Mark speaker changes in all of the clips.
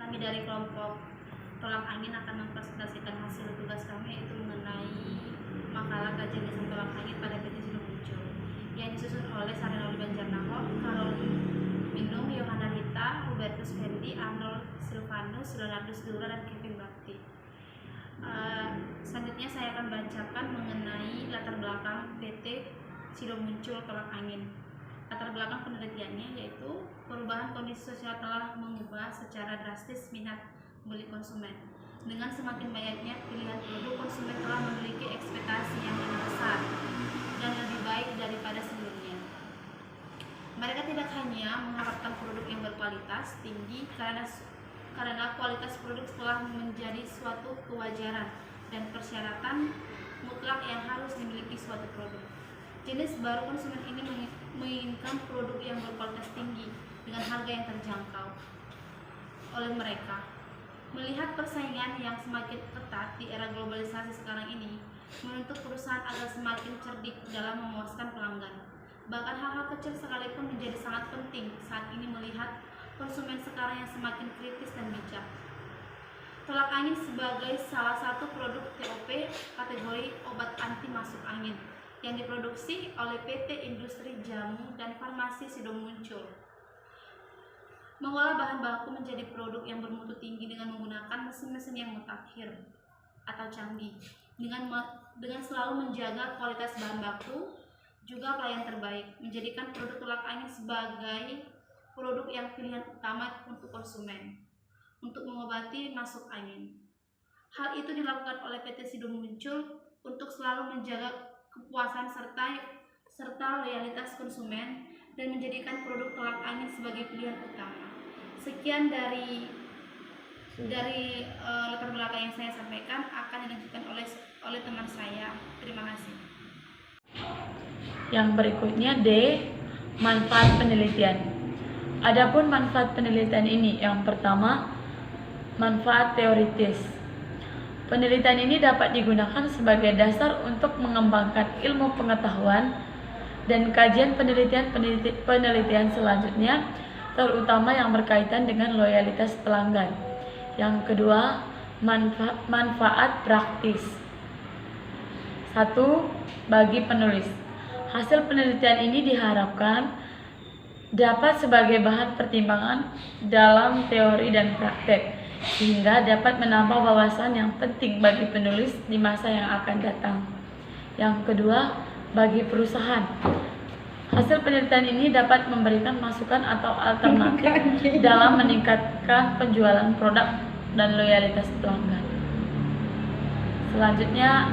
Speaker 1: Kami dari kelompok Tolak Angin akan mempresentasikan hasil tugas kami, yaitu mengenai makalah kajian desain tolak angin pada PT Sido Muncul yang disusun oleh Sarina Olivan Jarnaho, Karol Minung, Yohana Rita, Hubertus Fendi, Arnold Silvanus, Leonardus Dura, dan Kevin Bakti. Selanjutnya saya akan bacakan mengenai latar belakang PT Sido Muncul Tolak Angin. Latar belakang penelitiannya yaitu perubahan kondisi sosial telah mengubah secara drastis minat beli konsumen. Dengan semakin banyaknya pilihan produk, konsumen telah memiliki ekspektasi yang lebih besar dan lebih baik daripada sebelumnya. Mereka tidak hanya mengharapkan produk yang berkualitas tinggi karena kualitas produk telah menjadi suatu kewajaran dan persyaratan mutlak yang harus dimiliki suatu produk. Jenis baru konsumen ini menginginkan produk yang berkualitas tinggi dengan harga yang terjangkau oleh mereka. Melihat persaingan yang semakin ketat di era globalisasi sekarang ini, menuntut perusahaan agar semakin cerdik dalam memuaskan pelanggan. Bahkan hal-hal kecil sekalipun menjadi sangat penting saat ini melihat konsumen sekarang yang semakin kritis dan bijak. Tolak angin sebagai salah satu produk TOP kategori obat anti masuk angin yang diproduksi oleh PT Industri Jamu dan Farmasi Sido Muncul. Mengolah bahan baku menjadi produk yang bermutu tinggi dengan menggunakan mesin-mesin yang mutakhir atau canggih, dengan selalu menjaga kualitas bahan baku juga pelayan terbaik, menjadikan produk tolak angin sebagai produk yang pilihan utama untuk konsumen untuk mengobati masuk angin. Hal itu dilakukan oleh PT Sido Muncul untuk selalu menjaga kepuasan serta loyalitas konsumen dan menjadikan produk tolak angin sebagai pilihan utama. Sekian dari latar belakang yang saya sampaikan akan dilanjutkan oleh teman saya. Terima kasih.
Speaker 2: Yang berikutnya D. Manfaat penelitian. Adapun manfaat penelitian ini, yang pertama, manfaat teoritis. Penelitian ini dapat digunakan sebagai dasar untuk mengembangkan ilmu pengetahuan dan kajian penelitian selanjutnya, terutama yang berkaitan dengan loyalitas pelanggan. Yang kedua, manfaat praktis. 1. Bagi penulis. Hasil penelitian ini diharapkan dapat sebagai bahan pertimbangan dalam teori dan praktek, sehingga dapat menambah wawasan yang penting bagi penulis di masa yang akan datang. Yang kedua, bagi perusahaan. Hasil penelitian ini dapat memberikan masukan atau alternatif dalam meningkatkan penjualan produk dan loyalitas pelanggan. Selanjutnya,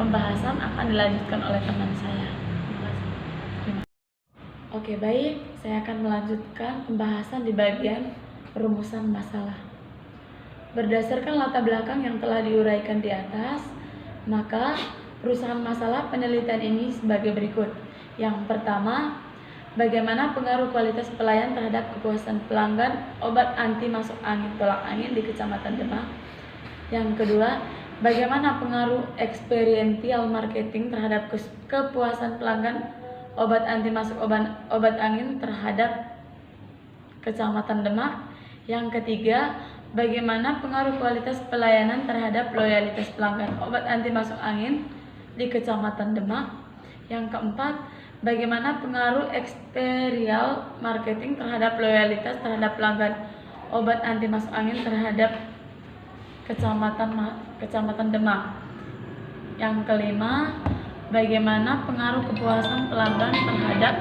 Speaker 2: pembahasan akan dilanjutkan oleh teman saya. Oke, baik, saya akan melanjutkan pembahasan di bagian perumusan masalah. Berdasarkan latar belakang yang telah diuraikan di atas, maka perusahaan masalah penelitian ini sebagai berikut. Yang pertama, bagaimana pengaruh kualitas pelayan terhadap kepuasan pelanggan obat anti masuk angin tolak angin di Kecamatan Demak. Yang kedua, bagaimana pengaruh experiential marketing terhadap kepuasan pelanggan obat anti masuk obat angin terhadap Kecamatan Demak. Yang ketiga, bagaimana pengaruh kualitas pelayanan terhadap loyalitas pelanggan obat anti masuk angin di Kecamatan Demak. Yang keempat, bagaimana pengaruh experiential marketing terhadap loyalitas terhadap pelanggan obat anti masuk angin terhadap Kecamatan Demak. Yang kelima, bagaimana pengaruh kepuasan pelanggan terhadap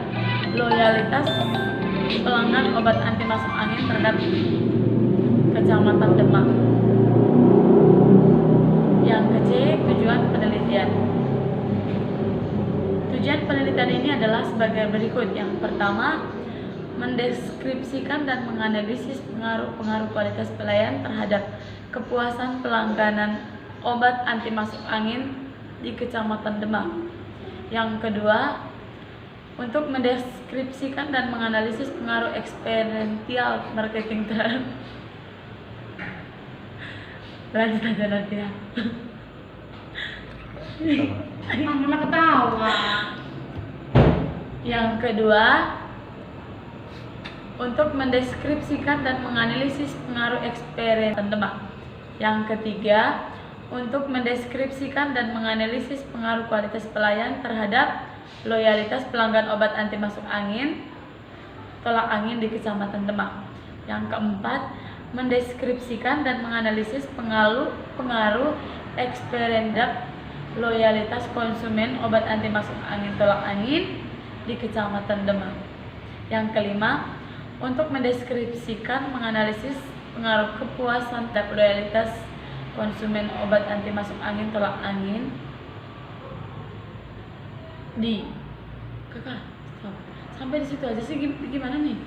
Speaker 2: loyalitas pelanggan obat anti masuk angin terhadap Kecamatan Demak. Yang ke-C, tujuan penelitian. Tujuan penelitian ini adalah sebagai berikut. Yang pertama, mendeskripsikan dan menganalisis pengaruh kualitas pelayan terhadap kepuasan pelangganan obat anti masuk angin di Kecamatan Demak. Yang kedua, untuk mendeskripsikan dan menganalisis pengaruh experiential marketing terhadap lanjut aja nanti ya.
Speaker 1: Mana ketawa.
Speaker 2: Yang kedua, untuk mendeskripsikan dan menganalisis pengaruh eksperimen teman. Yang ketiga, untuk mendeskripsikan dan menganalisis pengaruh kualitas pelayan terhadap loyalitas pelanggan obat anti masuk angin tolak angin di Kecamatan Demak. Yang keempat, mendeskripsikan dan menganalisis pengaruh eksperimen terhadap loyalitas konsumen obat anti masuk angin tolak angin di Kecamatan Demak. Yang kelima, untuk mendeskripsikan menganalisis pengaruh kepuasan terhadap loyalitas konsumen obat anti masuk angin tolak angin di kakak stop. Sampai di situ aja sih, gimana nih?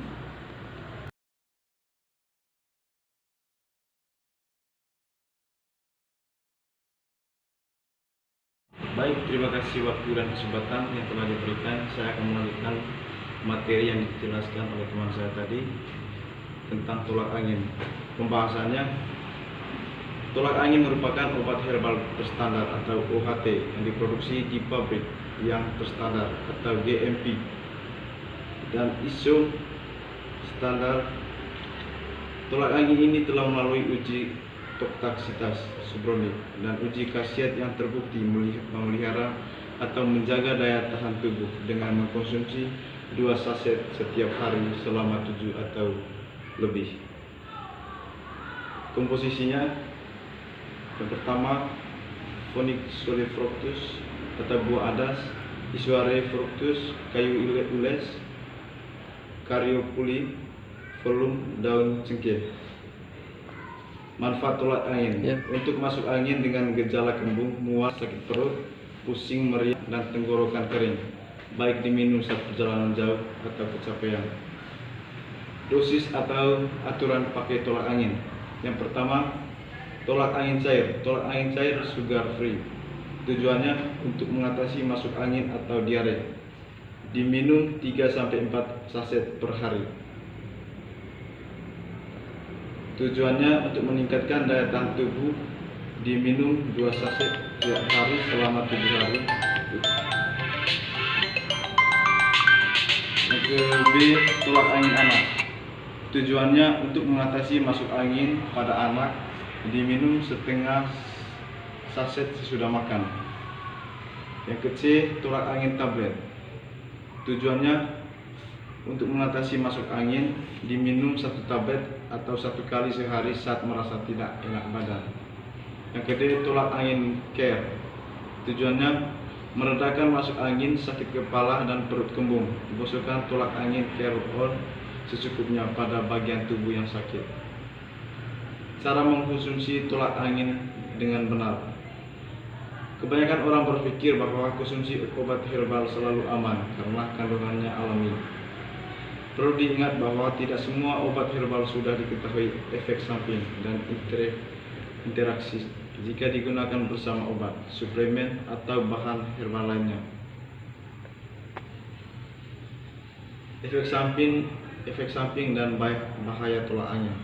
Speaker 3: Baik, terima kasih waktu dan kesempatan yang telah diberikan. Saya akan melanjutkan materi yang dijelaskan oleh teman saya tadi tentang tolak angin. Pembahasannya, tolak angin merupakan obat herbal berstandar atau OHT yang diproduksi di pabrik yang berstandar atau GMP dan ISO standar. Tolak angin ini telah melalui uji toksisitas subronik dan uji khasiat yang terbukti memelihara atau menjaga daya tahan tubuh dengan mengkonsumsi 2 saset setiap hari selama 7 atau lebih. Komposisinya, yang pertama, Phoenyx fructus atau buah adas, Isoare fructus kayu ules, Caryophyllum velum daun cengkeh. Manfaat tolak angin, untuk masuk angin dengan gejala kembung, mual, sakit perut, pusing, meriang, dan tenggorokan kering, baik diminum saat perjalanan jauh atau kecapean. Dosis atau aturan pakai tolak angin. Yang pertama, tolak angin cair. Tolak angin cair sugar free. Tujuannya untuk mengatasi masuk angin atau diare. Diminum 3-4 saset per hari. Tujuannya untuk meningkatkan daya tahan tubuh. Diminum 2 saset setiap hari selama 7 hari. Yang ke-B, tolak angin anak. Tujuannya untuk mengatasi masuk angin pada anak. Diminum setengah saset sesudah makan. Yang ke-C, tolak angin tablet. Tujuannya untuk mengatasi masuk angin, diminum 1 tablet atau 1 kali sehari saat merasa tidak enak badan. Yang ke-D, tolak angin care. Tujuannya meredakan masuk angin, sakit kepala, dan perut kembung. Gosokkan tolak angin care on secukupnya pada bagian tubuh yang sakit. Cara mengkonsumsi tolak angin dengan benar. Kebanyakan orang berpikir bahwa konsumsi obat herbal selalu aman karena kandungannya alami. Perlu diingat bahwa tidak semua obat herbal sudah diketahui efek samping dan interaksi jika digunakan bersama obat, suplemen, atau bahan herbal lainnya. Efek samping dan bahaya tolak angin.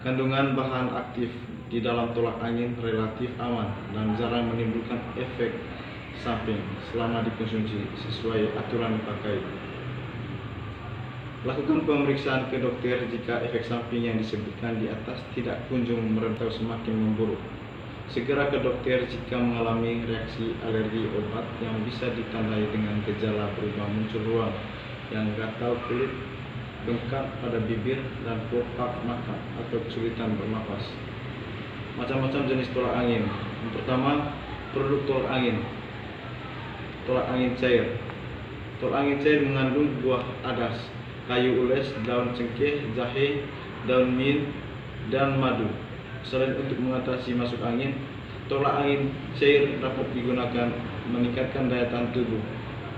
Speaker 3: Kandungan bahan aktif di dalam tolak angin relatif aman dan jarang menimbulkan efek samping selama dikonsumsi sesuai aturan pakai. Lakukan pemeriksaan ke dokter jika efek samping yang disebutkan di atas tidak kunjung merentau semakin memburuk. Segera ke dokter jika mengalami reaksi alergi obat yang bisa ditandai dengan gejala berubah muncul ruam yang gatal kulit, bengkak pada bibir, dan bokak mata atau kesulitan bernapas. Macam-macam jenis tolak angin. Yang pertama, produk tolak angin. Tolak angin cair. Tolak angin cair mengandung buah adas, kayu ules, daun cengkeh, jahe, daun mint, dan madu. Selain untuk mengatasi masuk angin, tolak angin cair dapat digunakan meningkatkan daya tahan tubuh,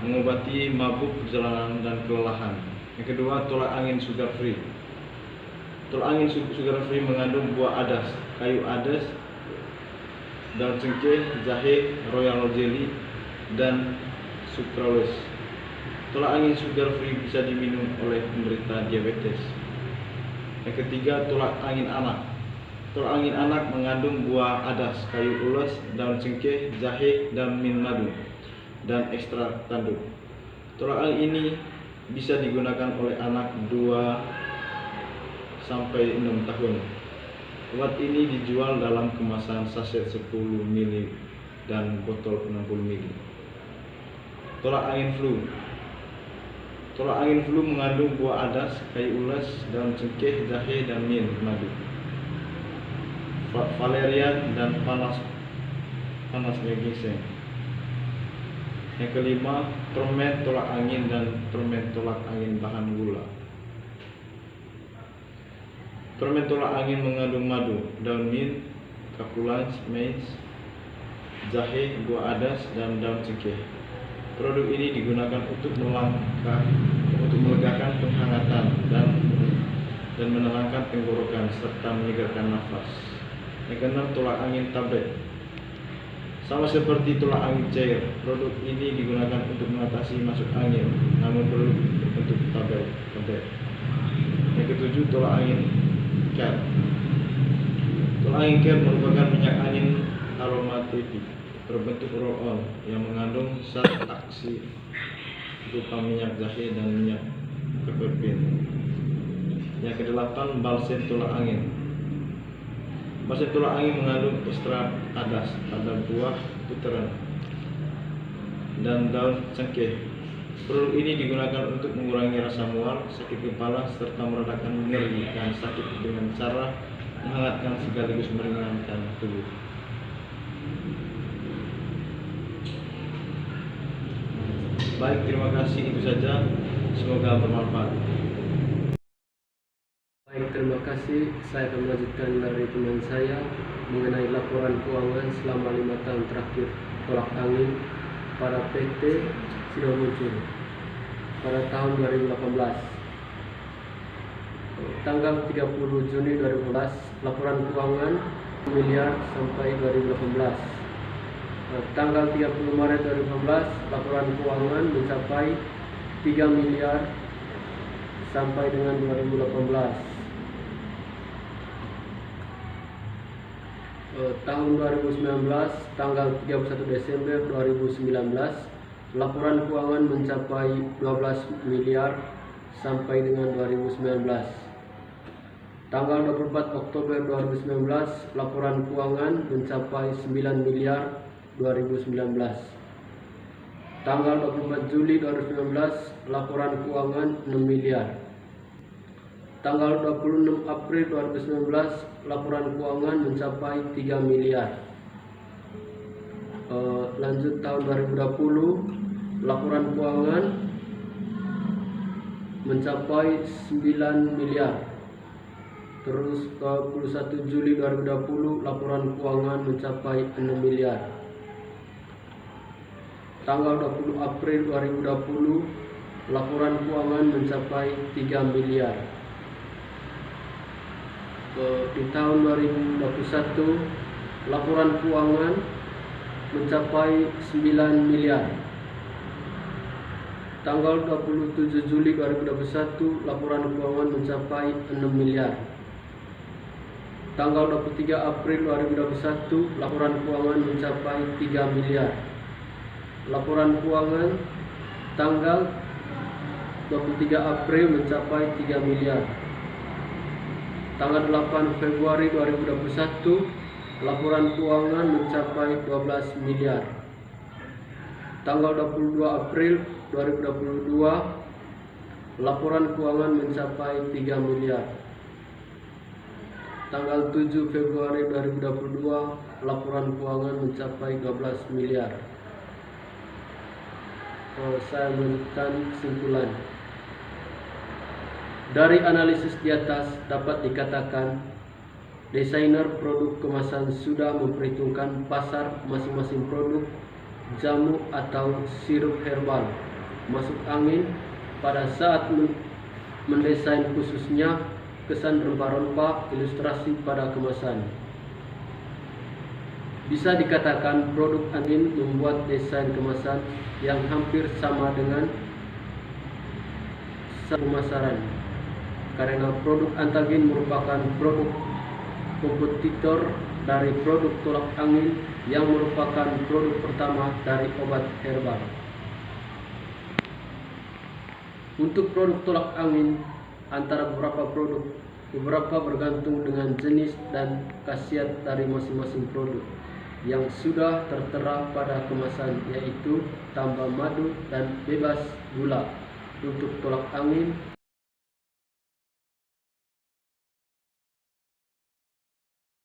Speaker 3: mengobati mabuk, perjalanan, dan kelelahan. Yang kedua, tolak angin sugar free. Tolak angin sugar free mengandung buah adas, kayu adas, daun cengkeh, jahe, royal jelly, dan sucralose. Tolak angin sugar free bisa diminum oleh penderita diabetes. Yang ketiga, tolak angin anak. Tolak angin anak mengandung buah adas, kayu ules, daun cengkeh, jahe, dan mint madu, dan ekstrak tanduk. Tolak angin ini bisa digunakan oleh anak 2 sampai 6 tahun. Obat ini dijual dalam kemasan saset 10 ml dan botol 60 ml. Tolak angin flu. Tolak angin flu mengandung buah adas, kayu ulas, daun cengkeh, jahe, dan mint, madu, valerian, dan panasnya ginseng. Yang kelima, permen tolak angin dan permen tolak angin bahan gula. Permen tolak angin mengandung madu, daun mint, kapulan, mace, jahe, buah adas, dan daun cengkeh. Produk ini digunakan untuk melegakan penghangatan dan menenangkan tenggorokan serta menyegarkan nafas. Yang keenam, tolak angin tablet. Sama seperti tolak angin cair, produk ini digunakan untuk mengatasi masuk angin, namun perlu berbentuk tablet. Yang ketujuh, tolak angin care. Tolak angin care merupakan minyak angin aromaterapik berbentuk roll-on yang mengandung zat aksi berupa minyak jahe dan minyak peppermint. Yang kedelapan, balsem tolak angin. Balsem tolak angin mengandung ekstrak adas, ada buah puteran, dan daun cengkeh. Produk ini digunakan untuk mengurangi rasa mual, sakit kepala, serta meredakan nyeri dan sakit dengan cara menghangatkan sekaligus meringankan tubuh. Baik, terima kasih, itu saja. Semoga bermanfaat.
Speaker 4: Baik, terima kasih. Saya akan melanjutkan dari teman saya mengenai laporan keuangan selama 5 tahun terakhir tolak angin pada PT Sidomuncul pada tahun 2018. Tanggal 30 Juni 2018, laporan keuangan miliar sampai 2018. Tanggal 30 Maret 2018, laporan keuangan mencapai 3 miliar sampai dengan 2018. Tahun 2019, tanggal 31 Desember 2019, laporan keuangan mencapai 12 miliar sampai dengan 2019. Tanggal 24 Oktober 2019, laporan keuangan mencapai 9 miliar 2019. Tanggal 24 Juli 2019, laporan keuangan 6 miliar. Tanggal 26 April 2019, laporan keuangan mencapai 3 miliar. Lanjut tahun 2020, laporan keuangan mencapai 9 miliar. Terus 21 Juli 2020, laporan keuangan mencapai 6 miliar. Tanggal 20 April 2020, laporan keuangan mencapai 3 miliar. Di tahun 2021, laporan keuangan mencapai 9 miliar. Tanggal 27 Juli 2021, laporan keuangan mencapai 6 miliar. Tanggal 23 April 2021, laporan keuangan mencapai 3 miliar. Laporan keuangan tanggal 23 April mencapai 3 miliar. Tanggal 8 Februari 2021, laporan keuangan mencapai 12 miliar. Tanggal 22 April 2022, laporan keuangan mencapai 3 miliar. Tanggal 7 Februari 2022, laporan keuangan mencapai 12 miliar. Saya melanjutkan kesimpulan. Dari analisis di atas dapat dikatakan desainer produk kemasan sudah memperhitungkan pasar masing-masing produk jamu atau sirup herbal masuk angin pada saat mendesain, khususnya kesan rempah-rempah, ilustrasi pada kemasan. Bisa dikatakan produk angin membuat desain kemasan yang hampir sama dengan pemasaran, karena produk Antagin merupakan produk kompetitor dari produk tolak angin yang merupakan produk pertama dari obat herbal. Untuk produk tolak angin, antara beberapa produk Beberapa bergantung dengan jenis dan khasiat dari masing-masing produk yang sudah tertera pada kemasan, yaitu tambah madu dan bebas gula, untuk tolak angin,